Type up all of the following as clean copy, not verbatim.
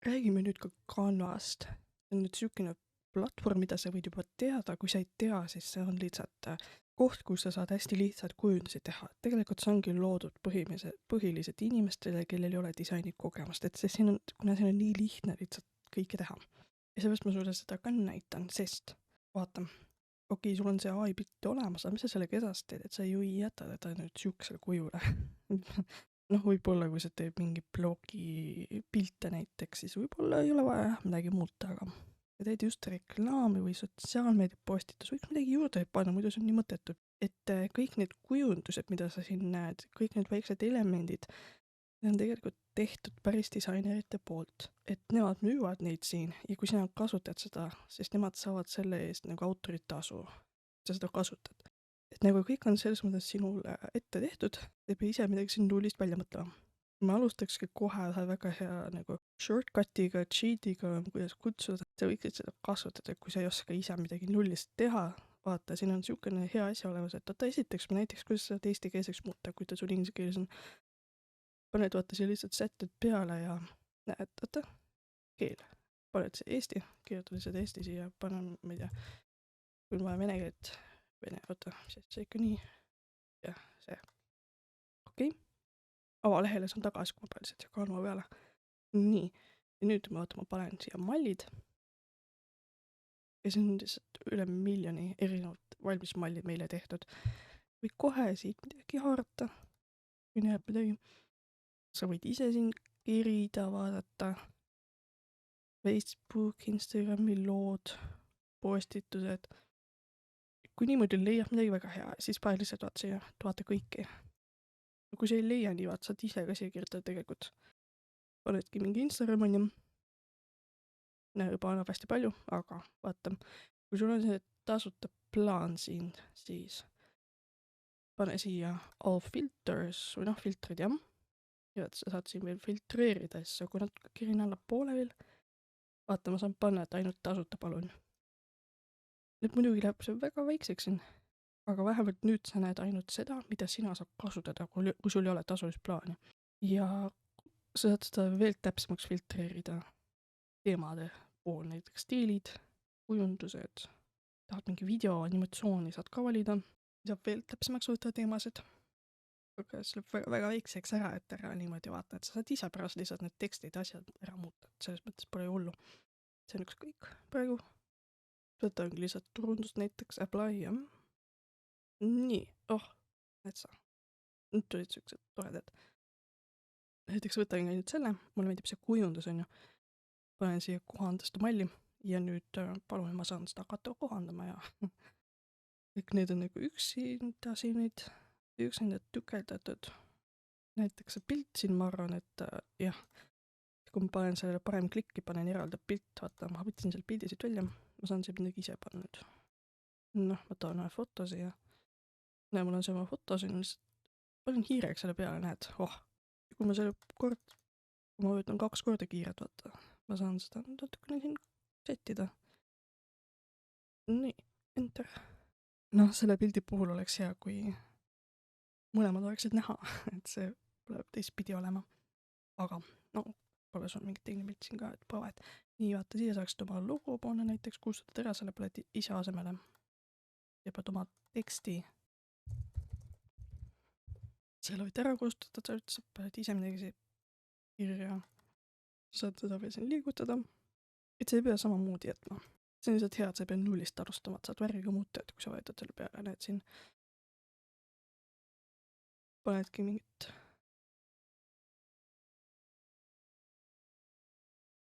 Räägime nüüd ka Canvast. See on nüüd niisugune platvorm, mida sa võid juba teada, kui sa ei tea, siis see on lihtsalt koht, kus sa saad hästi lihtsalt kujundusi teha. Tegelikult see ongi loodud põhiliselt inimestele, kellel ei ole disainikogemust, et kuna siin on nii lihtne lihtsalt kõike teha. Ja seepärast ma sulle seda ka näitan, sest vaata, okei, sul on see AI pilt olemas, aga mis sa sellega edasi teed, et sa ju ei jäta teda nüüd siuksele kujule. Noh, võib-olla kui sa teed mingi blogi pilte näiteks, siis võib-olla ei ole vaja midagi muuta, aga ja teed just reklaami või sotsiaalmeedia postitus, võiks midagi juurde panna, muidu see on nii mõttetu. Et kõik need kujundused, mida sa siin näed, kõik need väiksed elemendid, need on tegelikult tehtud päris disainerite poolt, et nemad müüvad neid siin ja kui sina kasutad seda, siis nemad saavad selle eest nagu autoritasu, sa seda kasutad. Et nagu kõik on selles mõttes sinule ette tehtud, ei pea ise midagi siin nullist välja mõtlema. Ma alustakski kohe ühe väga hea nagu shortcutiga, cheat'iga, kuidas kutsuda. Sa võiksid seda kasutada, kui sa ei oska ise midagi nullist teha. Vaata, siin on niisugune hea asi olemas, et esiteks näiteks, kuidas sa eestikeelseks muuta, kui ta sul inglise keeles on. Paned vaata siia lihtsalt sätted peale ja näed, keel. Paned see eesti, kirjutad lihtsalt eesti siia, panen, ma ei tea, kui on vaja vene keelt. Vene, siis see ikka nii. Jah, see. Okei. Avalehele saan tagasi, kui ma panen siia Canva peale. Nii. Ja nüüd ma panen siia mallid. Ja siin on lihtsalt üle miljoni erinevat valmis mallid meile tehtud. Võid kohe siit midagi haarata. Kui näeb midagi. Sa võid ise siin kirida, vaadata. Facebook, Instagrami lood, postitused. Kui niimoodi leiab midagi väga hea, siis pane lihtsalt vaata siia, vaata kõiki. Kui sa ei leia nii, vaata, saad ise ka siia kirjutada tegelikult. Panedki mingi Instagram on ju. Juba annab hästi palju, aga vaata, kui sul on see tasuta plaan siin, siis pane siia all filters või filtrid, jah. Ja et sa saad siin veel filtreerida, siis kui natuke kirin alla poole veel. Vaata, ma saan panna, et ainult tasuta palun. Nüüd muidugi läheb see väga väikseks siin, aga vähemalt nüüd sa näed ainult seda, mida sina saab kasutada, kui sul ei ole tasulist plaani. Ja sa saad seda veel täpsemaks filtreerida teemade pool, näiteks stiilid, kujundused, tahad mingi video, animatsiooni saad ka valida, saab veel täpsemaks võtta teemasid. Aga see läheb väga väikseks ära, et ära niimoodi vaata, et sa saad ise pärast lihtsalt need tekstid asjad ära muuta, et selles mõttes pole hullu. See on üks kõik praegu. Võtangi lihtsalt turundust näiteks, apply, jah. Nii, näed sa. Nüüd tulid siuksed toredad. Näiteks võtangi ainult selle, mulle meeldib see kujundus on ju. Panen siia kohandasta malli ja nüüd palun, ma saan seda hakata kohandama ja kõik need on nagu üksinda tükeldatud. Näiteks see pilt siin, ma arvan, et jah, kui ma panen sellele parem klikki, panen eralda pilt, vaata, ma võtsin selle pildi siit välja, ma saan siia midagi ise panna nüüd. Ma toon ühe foto siia. Näe, mul on see oma foto siin, lihtsalt panen hiireks selle peale, näed, kui ma selle kui ma võtan 2 korda kiiret, vaata, ma saan seda natukene siin settida. Nii, enter. Selle pildi puhul oleks hea, kui mõlemad oleksid näha, et see tuleb teistpidi olema. Aga, pole sul mingit teine pilt siin ka, et prova, et nii, vaata, siia saaks oma logo panna näiteks, kustutad ära, selle paned ise asemele. Ja pead oma teksti selle võid ära kustutada, sa paned ise midagi siia kirja. Saad seda veel siin liigutada. Et see ei pea samamoodi jätma. See on lihtsalt hea, et sa ei pea nullist alustama, et saad värviga muuta, et kui sa võetad selle peale, näed siin. Panedki mingit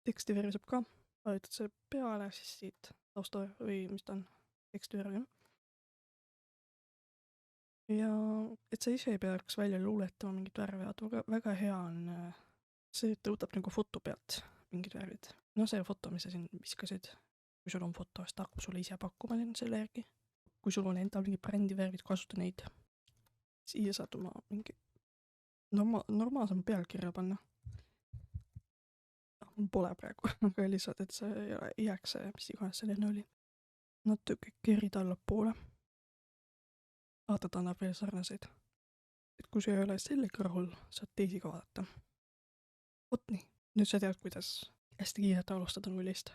teksti värvi saab ka. Võetad selle peale, siis siit tausta või mis ta on, teksti värvi. Ja et sa ise ei peaks välja luuletama mingit värvi, väga hea on see, et ta võtab nagu foto pealt mingid värvid. See foto, mis sa siin viskasid, kui sul on foto, siis ta hakkab sulle ise pakkuma selle järgi. Kui sul on endal mingi brändi värvid, kasuta neid. Siia saad oma mingi normaalsem pealkirja panna. Mul pole praegu, aga lihtsalt, et see ei jääks see, mis iganes selline oli. Natuke kerida allapoole. Vaata, ta annab veel sarnaseid. Et kui sa ei ole sellega rahul, saad teisi ka vaadata. Vot nii. Nüüd sa tead, kuidas hästi kiirelt alustada nullist.